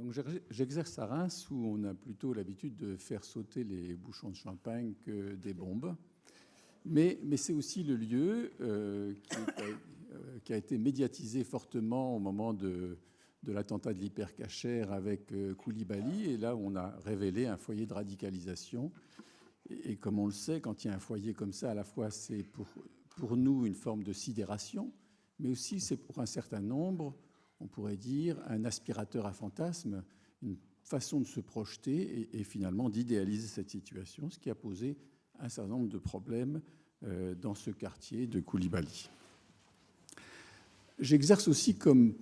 Donc j'exerce à Reims où on a plutôt l'habitude de faire sauter les bouchons de champagne que des bombes. Mais c'est aussi le lieu qui a été médiatisé fortement au moment de l'attentat de l'hypercachère avec Koulibaly. Et là, on a révélé un foyer de radicalisation. Et comme on le sait, quand il y a un foyer comme ça, à la fois c'est pour nous une forme de sidération, mais aussi c'est pour un certain nombre, on pourrait dire, un aspirateur à fantasmes, une façon de se projeter et finalement d'idéaliser cette situation, ce qui a posé un certain nombre de problèmes dans ce quartier de Koulibaly. J'exerce aussi comme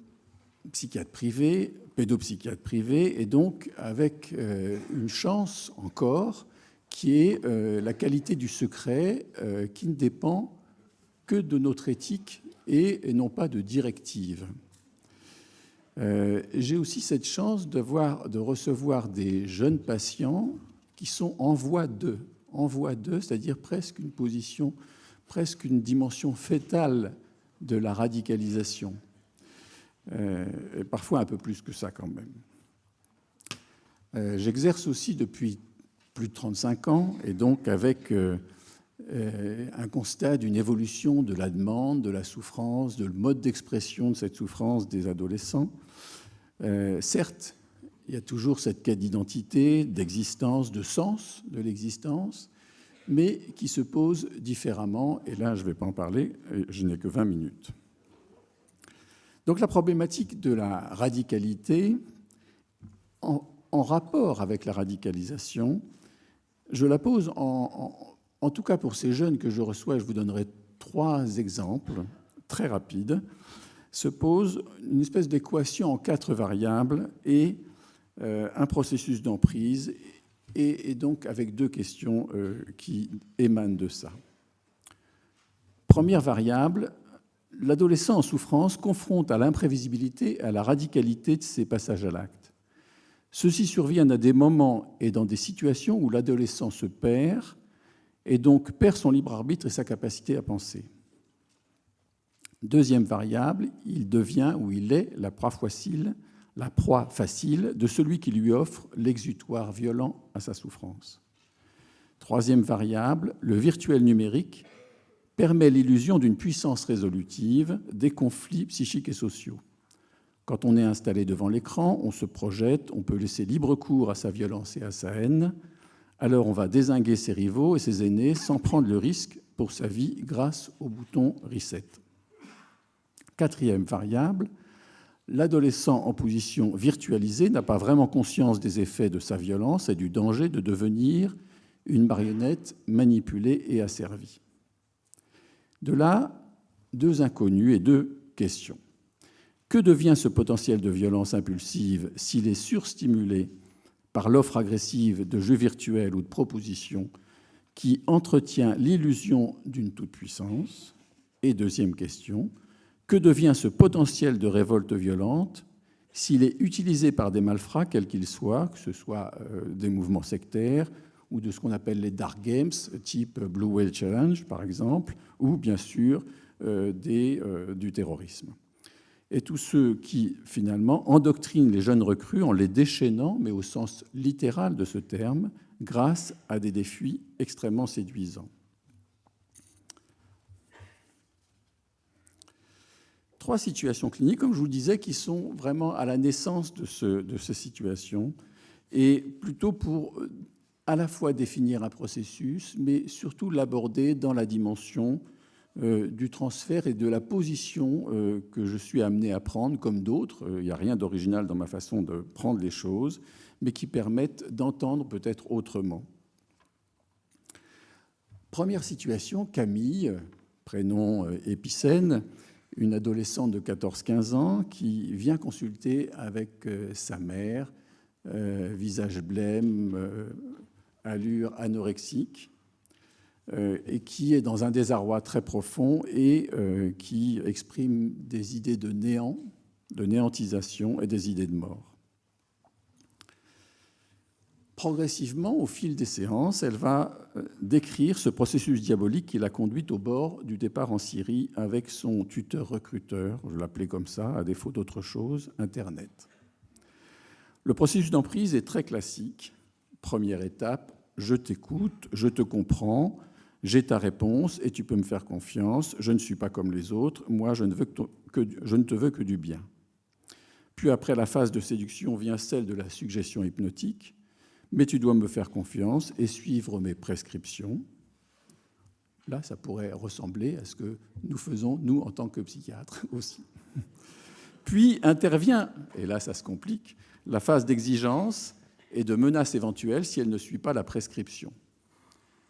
psychiatre privé, pédopsychiatre privé, et donc avec une chance encore qui est la qualité du secret qui ne dépend que de notre éthique et non pas de directives. J'ai aussi cette chance de recevoir des jeunes patients qui sont en voie de, c'est-à-dire presque une position, presque une dimension fétale de la radicalisation. Et parfois un peu plus que ça quand même. J'exerce aussi depuis plus de 35 ans, et donc avec un constat d'une évolution de la demande, de la souffrance, de le mode d'expression de cette souffrance des adolescents. Certes, il y a toujours cette quête d'identité, d'existence, de sens de l'existence, mais qui se pose différemment, et là je ne vais pas en parler, je n'ai que 20 minutes. Donc la problématique de la radicalité, en rapport avec la radicalisation, je la pose en tout cas pour ces jeunes que je reçois, je vous donnerai 3 exemples très rapides, se pose une espèce d'équation en 4 variables et un processus d'emprise, et donc avec 2 questions qui émanent de ça. Première variable, l'adolescent en souffrance confronte à l'imprévisibilité et à la radicalité de ses passages à l'acte. Ceux-ci surviennent à des moments et dans des situations où l'adolescent se perd et donc perd son libre arbitre et sa capacité à penser. Deuxième variable, il devient ou il est la proie facile de celui qui lui offre l'exutoire violent à sa souffrance. Troisième variable, le virtuel numérique permet l'illusion d'une puissance résolutive des conflits psychiques et sociaux. Quand on est installé devant l'écran, on se projette, on peut laisser libre cours à sa violence et à sa haine. Alors on va dézinguer ses rivaux et ses aînés sans prendre le risque pour sa vie grâce au bouton reset. Quatrième variable, l'adolescent en position virtualisée n'a pas vraiment conscience des effets de sa violence et du danger de devenir une marionnette manipulée et asservie. De là, 2 inconnus et 2 questions. Que devient ce potentiel de violence impulsive s'il est surstimulé par l'offre agressive de jeux virtuels ou de propositions qui entretient l'illusion d'une toute-puissance? Et deuxième question, que devient ce potentiel de révolte violente s'il est utilisé par des malfrats, quels qu'ils soient, que ce soit des mouvements sectaires ou de ce qu'on appelle les dark games, type Blue Whale Challenge, par exemple, ou bien sûr du terrorisme. Et tous ceux qui, finalement, endoctrinent les jeunes recrues en les déchaînant, mais au sens littéral de ce terme, grâce à des défis extrêmement séduisants. 3 situations cliniques, comme je vous disais, qui sont vraiment à la naissance de ces situations, et plutôt pour à la fois définir un processus, mais surtout l'aborder dans la dimension du transfert et de la position que je suis amené à prendre, comme d'autres. Il n'y a rien d'original dans ma façon de prendre les choses, mais qui permettent d'entendre peut-être autrement. Première situation, Camille, prénom épicène, une adolescente de 14-15 ans qui vient consulter avec sa mère, visage blême, allure anorexique, et qui est dans un désarroi très profond et qui exprime des idées de néant, de néantisation et des idées de mort. Progressivement, au fil des séances, elle va décrire ce processus diabolique qui l'a conduite au bord du départ en Syrie avec son tuteur-recruteur, je l'appelais comme ça, à défaut d'autre chose, Internet. Le processus d'emprise est très classique. Première étape, je t'écoute, je te comprends, j'ai ta réponse et tu peux me faire confiance, je ne suis pas comme les autres, moi je ne te veux que du bien. Puis après la phase de séduction vient celle de la suggestion hypnotique, mais tu dois me faire confiance et suivre mes prescriptions. Là, ça pourrait ressembler à ce que nous faisons, nous, en tant que psychiatres aussi. Puis intervient, et là ça se complique, la phase d'exigence et de menace éventuelle si elle ne suit pas la prescription.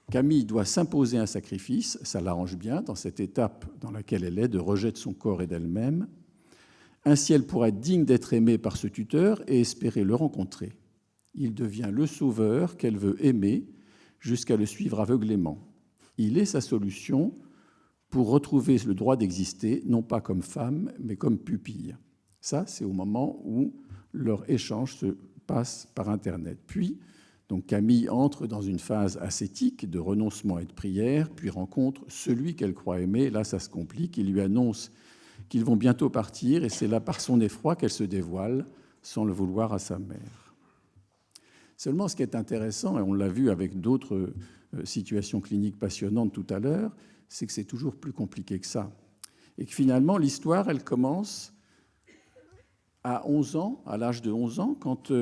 Camille doit s'imposer un sacrifice, ça l'arrange bien dans cette étape dans laquelle elle est de rejet de son corps et d'elle-même. Ainsi, elle pourra être digne d'être aimée par ce tuteur et espérer le rencontrer. Il devient le sauveur qu'elle veut aimer jusqu'à le suivre aveuglément. Il est sa solution pour retrouver le droit d'exister, non pas comme femme, mais comme pupille. Ça, c'est au moment où leur échange se passe par Internet. Puis, donc Camille entre dans une phase ascétique de renoncement et de prière, puis rencontre celui qu'elle croit aimer. Là, ça se complique. Il lui annonce qu'ils vont bientôt partir, et c'est là, par son effroi, qu'elle se dévoile, sans le vouloir, à sa mère. Seulement, ce qui est intéressant, et on l'a vu avec d'autres situations cliniques passionnantes tout à l'heure, c'est que c'est toujours plus compliqué que ça. Et que finalement, l'histoire, elle commence à 11 ans, à l'âge de 11 ans, quand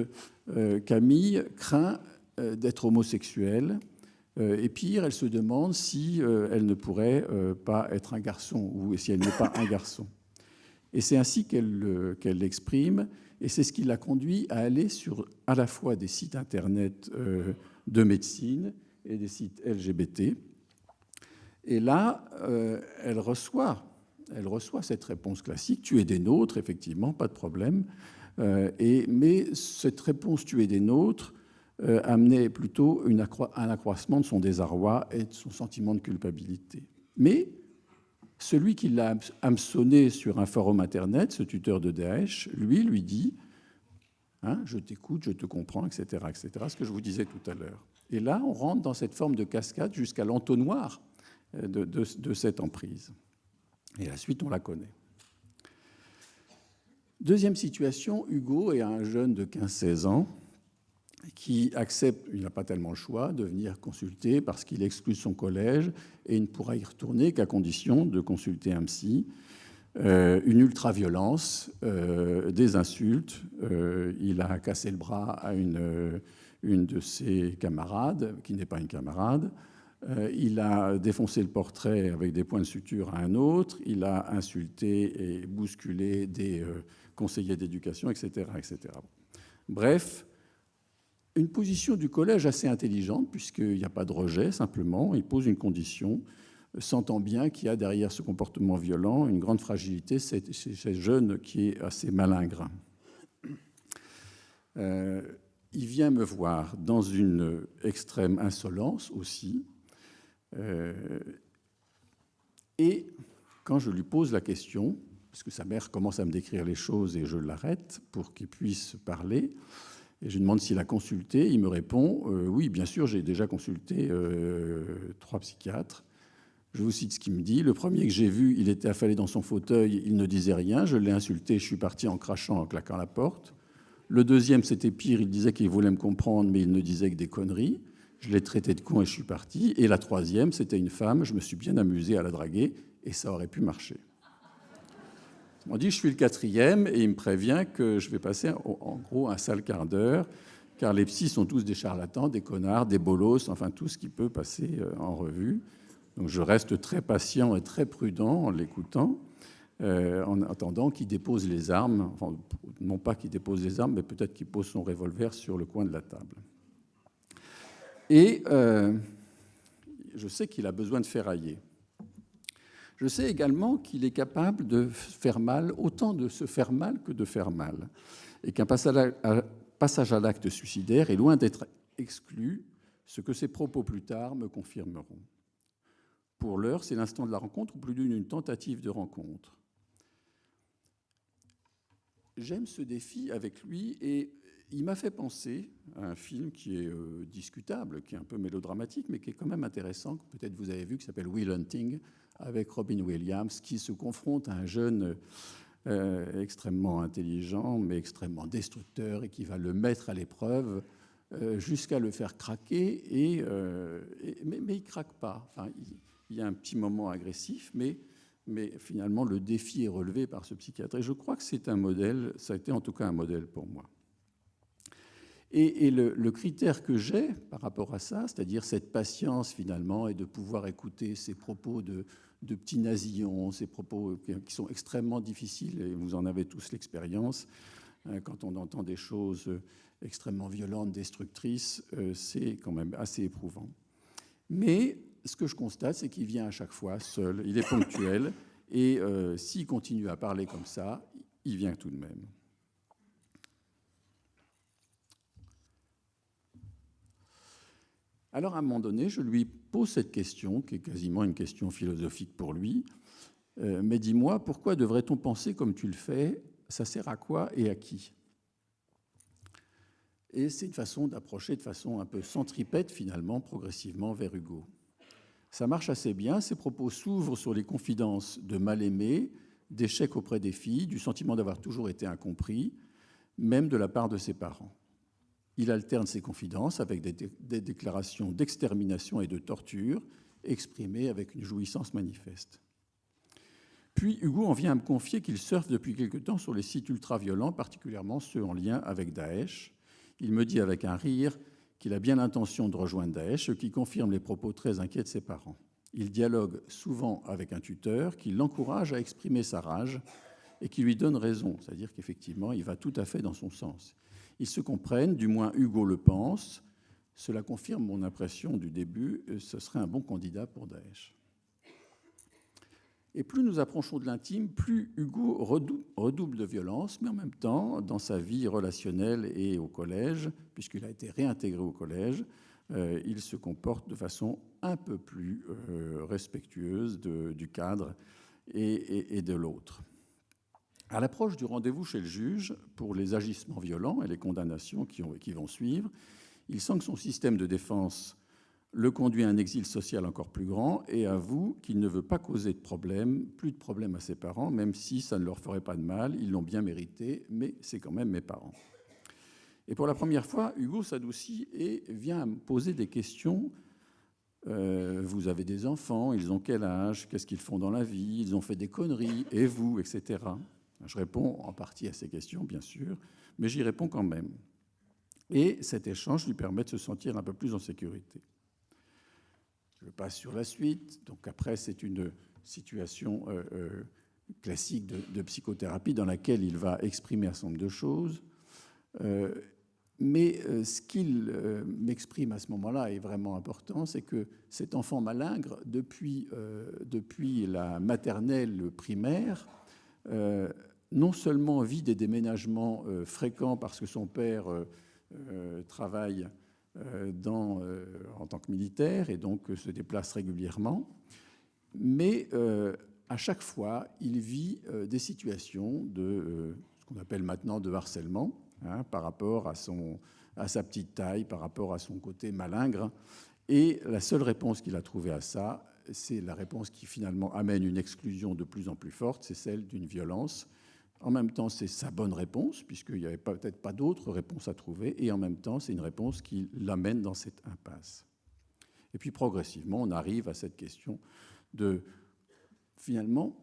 Camille craint d'être homosexuelle. Et pire, elle se demande si elle ne pourrait pas être un garçon, ou si elle n'est pas un garçon. Et c'est ainsi qu'elle l'exprime, et c'est ce qui l'a conduit à aller sur à la fois des sites Internet de médecine et des sites LGBT. Et là, elle reçoit cette réponse classique, tu es des nôtres, effectivement, pas de problème. Mais cette réponse, tu es des nôtres, amenait plutôt un accroissement de son désarroi et de son sentiment de culpabilité. Mais celui qui l'a hameçonné sur un forum Internet, ce tuteur de Daesh, lui dit hein, je t'écoute, je te comprends, etc., etc., ce que je vous disais tout à l'heure. Et là, on rentre dans cette forme de cascade jusqu'à l'entonnoir de cette emprise. Et la suite, on la connaît. Deuxième situation, Hugo est un jeune de 15-16 ans qui accepte, il n'a pas tellement le choix, de venir consulter parce qu'il est exclu de son collège et il ne pourra y retourner qu'à condition de consulter un psy. Une ultra-violence, des insultes. Il a cassé le bras à une de ses camarades, qui n'est pas une camarade. Il a défoncé le portrait avec des points de suture à un autre. Il a insulté et bousculé des conseillers d'éducation, etc., etc. Bref, une position du collège assez intelligente, puisqu'il n'y a pas de rejet, simplement. Il pose une condition, sentant bien qu'il y a derrière ce comportement violent une grande fragilité, c'est ce jeune qui est assez malingre. Il vient me voir dans une extrême insolence aussi. Et quand je lui pose la question, parce que sa mère commence à me décrire les choses et je l'arrête pour qu'il puisse parler, et je lui demande s'il a consulté, il me répond oui, bien sûr, j'ai déjà consulté 3 psychiatres. Je vous cite ce qu'il me dit. Le premier que j'ai vu, il était affalé dans son fauteuil, il ne disait rien, je l'ai insulté, je suis parti en crachant, en claquant la porte. Le deuxième, c'était pire, il disait qu'il voulait me comprendre, mais il ne disait que des conneries. Je l'ai traité de con et je suis parti. Et la troisième, c'était une femme, je me suis bien amusé à la draguer, et ça aurait pu marcher. On dit, je suis le 4e, et il me prévient que je vais passer en gros un sale quart d'heure, car les psys sont tous des charlatans, des connards, des bolosses, enfin tout ce qui peut passer en revue. Donc je reste très patient et très prudent en l'écoutant, en attendant qu'il dépose les armes, enfin, non pas qu'il dépose les armes, mais peut-être qu'il pose son revolver sur le coin de la table. Et je sais qu'il a besoin de ferrailler. Je sais également qu'il est capable de faire mal, autant de se faire mal que de faire mal, et qu'un passage à l'acte suicidaire est loin d'être exclu, ce que ses propos plus tard me confirmeront. Pour l'heure, c'est l'instant de la rencontre, ou plus d'une tentative de rencontre. J'aime ce défi avec lui, et il m'a fait penser à un film qui est discutable, qui est un peu mélodramatique, mais qui est quand même intéressant, que peut-être vous avez vu, qui s'appelle Will Hunting, avec Robin Williams, qui se confronte à un jeune extrêmement intelligent, mais extrêmement destructeur, et qui va le mettre à l'épreuve jusqu'à le faire craquer. Mais il ne craque pas. Enfin, il y a un petit moment agressif, mais finalement, le défi est relevé par ce psychiatre. Et je crois que c'est un modèle, ça a été en tout cas un modèle pour moi. Et le critère que j'ai par rapport à ça, c'est-à-dire cette patience finalement, et de pouvoir écouter ces propos de petits nasillons, ces propos qui sont extrêmement difficiles, et vous en avez tous l'expérience, quand on entend des choses extrêmement violentes, destructrices, c'est quand même assez éprouvant. Mais ce que je constate, c'est qu'il vient à chaque fois seul, il est ponctuel, et s'il continue à parler comme ça, il vient tout de même. Alors, à un moment donné, je lui pose cette question, qui est quasiment une question philosophique pour lui. Mais dis-moi, pourquoi devrait-on penser comme tu le fais? Ça sert à quoi et à qui? Et c'est une façon d'approcher de façon un peu centripète, finalement, progressivement vers Hugo. Ça marche assez bien. Ses propos s'ouvrent sur les confidences de mal-aimé, d'échecs auprès des filles, du sentiment d'avoir toujours été incompris, même de la part de ses parents. Il alterne ses confidences avec des déclarations d'extermination et de torture exprimées avec une jouissance manifeste. Puis Hugo en vient à me confier qu'il surfe depuis quelque temps sur les sites ultra-violents, particulièrement ceux en lien avec Daesh. Il me dit avec un rire qu'il a bien l'intention de rejoindre Daesh, ce qui confirme les propos très inquiets de ses parents. Il dialogue souvent avec un tuteur qui l'encourage à exprimer sa rage et qui lui donne raison, c'est-à-dire qu'effectivement, il va tout à fait dans son sens. Ils se comprennent, du moins Hugo le pense. Cela confirme mon impression du début, ce serait un bon candidat pour Daesh. Et plus nous approchons de l'intime, plus Hugo redouble de violence, mais en même temps, dans sa vie relationnelle et au collège, puisqu'il a été réintégré au collège, il se comporte de façon un peu plus respectueuse du cadre et de l'autre. À l'approche du rendez-vous chez le juge pour les agissements violents et les condamnations qui vont suivre, il sent que son système de défense le conduit à un exil social encore plus grand et avoue qu'il ne veut pas causer plus de problèmes à ses parents, même si ça ne leur ferait pas de mal, ils l'ont bien mérité, mais c'est quand même mes parents. Et pour la première fois, Hugo s'adoucit et vient à me poser des questions. Vous avez des enfants, ils ont quel âge? Qu'est-ce qu'ils font dans la vie? Ils ont fait des conneries, et vous, etc. Je réponds en partie à ces questions, bien sûr, mais j'y réponds quand même. Et cet échange lui permet de se sentir un peu plus en sécurité. Je passe sur la suite. Donc après, c'est une situation classique de psychothérapie dans laquelle il va exprimer un certain nombre de choses. Mais ce qu'il m'exprime à ce moment-là est vraiment important, c'est que cet enfant malingre, depuis la maternelle primaire, non seulement vit des déménagements fréquents parce que son père travaille en tant que militaire et donc se déplace régulièrement, mais à chaque fois, il vit des situations de ce qu'on appelle maintenant de harcèlement, par rapport à sa petite taille, par rapport à son côté malingre. Et la seule réponse qu'il a trouvée à ça, c'est la réponse qui finalement amène une exclusion de plus en plus forte, c'est celle d'une violence. En même temps, c'est sa bonne réponse, puisqu'il n'y avait peut-être pas d'autre réponse à trouver, et en même temps, c'est une réponse qui l'amène dans cette impasse. Et puis progressivement, on arrive à cette question de, finalement,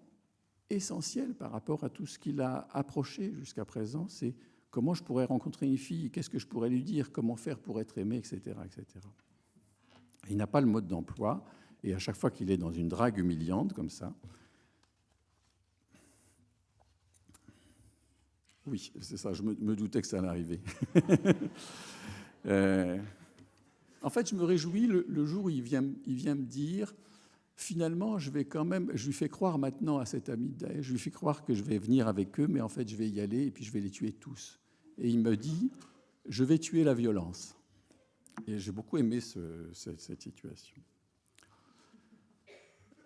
essentielle par rapport à tout ce qu'il a approché jusqu'à présent, c'est comment je pourrais rencontrer une fille, qu'est-ce que je pourrais lui dire, comment faire pour être aimé, etc., etc. Il n'a pas le mode d'emploi, et à chaque fois qu'il est dans une drague humiliante comme ça, oui, c'est ça, je me doutais que ça allait arriver. En fait, je me réjouis le jour où il vient me dire, finalement, je lui fais croire maintenant à cet ami de Daesh, je lui fais croire que je vais venir avec eux, mais en fait, je vais y aller et puis je vais les tuer tous. Et il me dit, je vais tuer la violence. Et j'ai beaucoup aimé cette situation.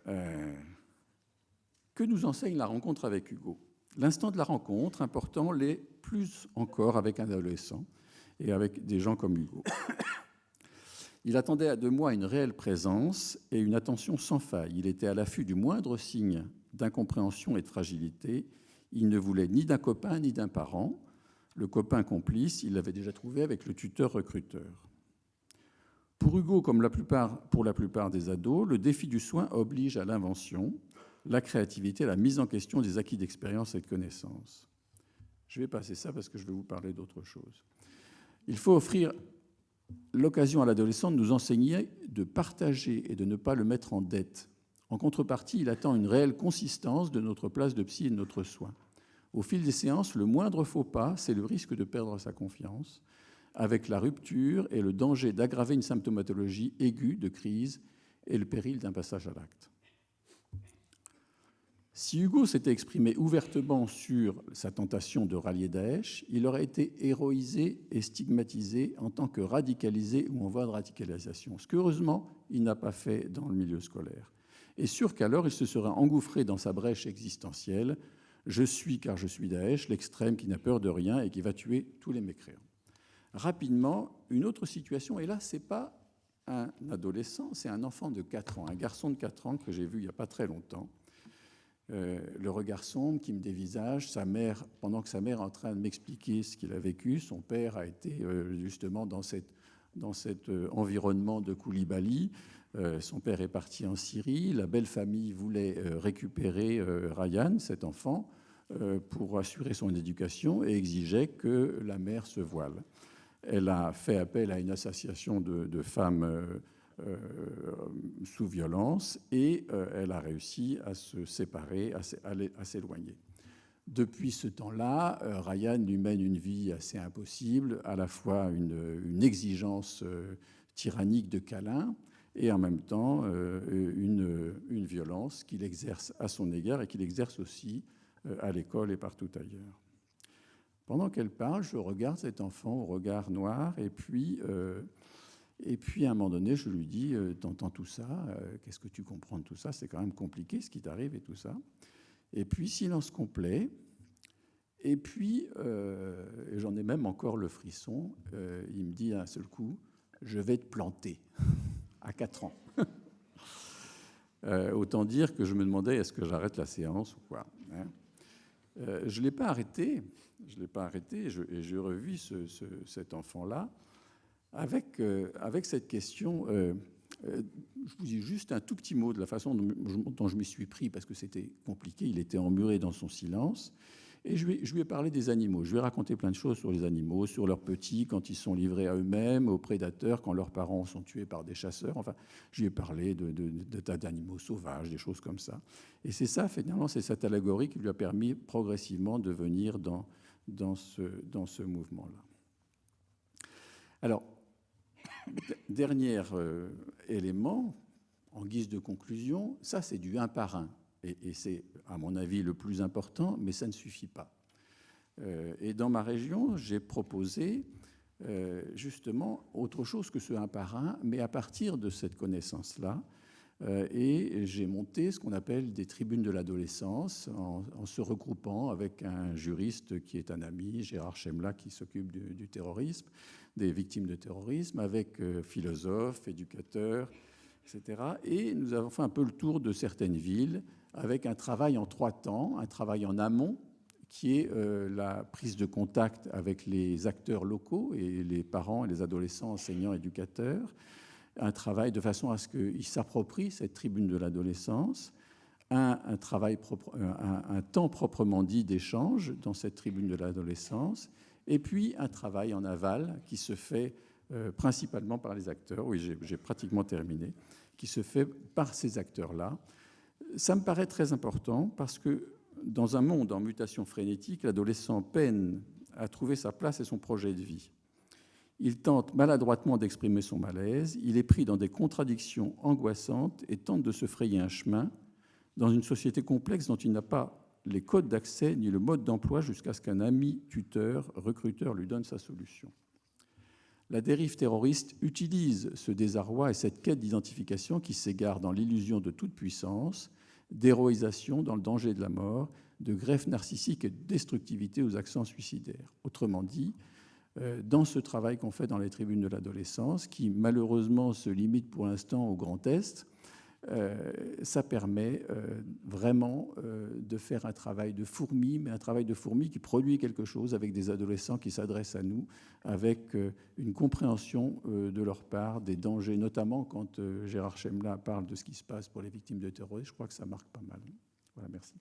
Que nous enseigne la rencontre avec Hugo? L'instant de la rencontre, important, l'est plus encore avec un adolescent et avec des gens comme Hugo. Il attendait de moi une réelle présence et une attention sans faille. Il était à l'affût du moindre signe d'incompréhension et de fragilité. Il ne voulait ni d'un copain ni d'un parent. Le copain complice, il l'avait déjà trouvé avec le tuteur recruteur. Pour Hugo, comme pour la plupart des ados, le défi du soin oblige à l'invention, la créativité, la mise en question des acquis d'expérience et de connaissances. Je vais passer ça parce que je vais vous parler d'autre chose. Il faut offrir l'occasion à l'adolescent de nous enseigner de partager et de ne pas le mettre en dette. En contrepartie, il attend une réelle consistance de notre place de psy et de notre soin. Au fil des séances, le moindre faux pas, c'est le risque de perdre sa confiance, avec la rupture et le danger d'aggraver une symptomatologie aiguë de crise et le péril d'un passage à l'acte. Si Hugo s'était exprimé ouvertement sur sa tentation de rallier Daesh, il aurait été héroïsé et stigmatisé en tant que radicalisé ou en voie de radicalisation, ce qu'heureusement, il n'a pas fait dans le milieu scolaire. Et sûr qu'alors, il se serait engouffré dans sa brèche existentielle « Je suis car je suis Daesh, l'extrême qui n'a peur de rien et qui va tuer tous les mécréants ». Rapidement, une autre situation, et là, ce n'est pas un adolescent, c'est un enfant de 4 ans, un garçon de 4 ans que j'ai vu il n'y a pas très longtemps. Le regard sombre qui me dévisage, sa mère, pendant que sa mère est en train de m'expliquer ce qu'il a vécu, son père a été justement dans cet environnement de Koulibaly. Son père est parti en Syrie, la belle famille voulait récupérer Ryan, cet enfant, pour assurer son éducation et exigeait que la mère se voile. Elle a fait appel à une association de femmes sous violence et elle a réussi à se séparer, à s'éloigner. Depuis ce temps-là, Ryan lui mène une vie assez impossible, à la fois une exigence tyrannique de câlin et en même temps une violence qu'il exerce à son égard et qu'il exerce aussi à l'école et partout ailleurs. Pendant qu'elle parle, je regarde cet enfant au regard noir et puis à un moment donné, je lui dis « T'entends tout ça qu'est-ce que tu comprends de tout ça? C'est quand même compliqué ce qui t'arrive et tout ça. » Et puis, silence complet. Et puis, j'en ai même encore le frisson, il me dit d'un seul coup « Je vais te planter » à 4 ans. Autant dire que je me demandais est-ce que j'arrête la séance ou quoi, hein. Je ne l'ai pas arrêté, et j'ai revu cet enfant-là avec cette question. Je vous dis juste un tout petit mot de la façon dont je m'y suis pris, parce que c'était compliqué, il était emmuré dans son silence. Et je lui ai parlé des animaux. Je lui ai raconté plein de choses sur les animaux, sur leurs petits, quand ils sont livrés à eux-mêmes, aux prédateurs, quand leurs parents sont tués par des chasseurs. Enfin, je lui ai parlé de tas d'animaux sauvages, des choses comme ça. Et c'est ça, finalement, c'est cette allégorie qui lui a permis progressivement de venir dans ce mouvement-là. Alors, dernier élément, en guise de conclusion, ça c'est du 1 par 1. Et c'est, à mon avis, le plus important, mais ça ne suffit pas. Et dans ma région, j'ai proposé justement autre chose que ce 1 par 1, mais à partir de cette connaissance-là. Et j'ai monté ce qu'on appelle des tribunes de l'adolescence, en se regroupant avec un juriste qui est un ami, Gérard Chemla, qui s'occupe du terrorisme, des victimes de terrorisme, avec philosophes, éducateurs, etc. Et nous avons fait un peu le tour de certaines villes, avec un travail en 3 temps, un travail en amont, qui est la prise de contact avec les acteurs locaux et les parents et les adolescents, enseignants, éducateurs, un travail de façon à ce qu'ils s'approprient cette tribune de l'adolescence, un temps proprement dit d'échange dans cette tribune de l'adolescence, et puis un travail en aval qui se fait principalement par les acteurs, oui, j'ai pratiquement terminé, qui se fait par ces acteurs-là. Ça me paraît très important parce que dans un monde en mutation frénétique, l'adolescent peine à trouver sa place et son projet de vie. Il tente maladroitement d'exprimer son malaise, il est pris dans des contradictions angoissantes et tente de se frayer un chemin dans une société complexe dont il n'a pas les codes d'accès ni le mode d'emploi jusqu'à ce qu'un ami, tuteur, recruteur lui donne sa solution. La dérive terroriste utilise ce désarroi et cette quête d'identification qui s'égare dans l'illusion de toute puissance, d'héroïsation dans le danger de la mort, de greffe narcissique et de destructivité aux accents suicidaires. Autrement dit, dans ce travail qu'on fait dans les tribunes de l'adolescence, qui malheureusement se limite pour l'instant au Grand Est, ça permet vraiment de faire un travail de fourmi, mais un travail de fourmi qui produit quelque chose avec des adolescents qui s'adressent à nous, avec une compréhension de leur part des dangers, notamment quand Gérard Chemla parle de ce qui se passe pour les victimes de terrorisme. Je crois que ça marque pas mal. Voilà, merci.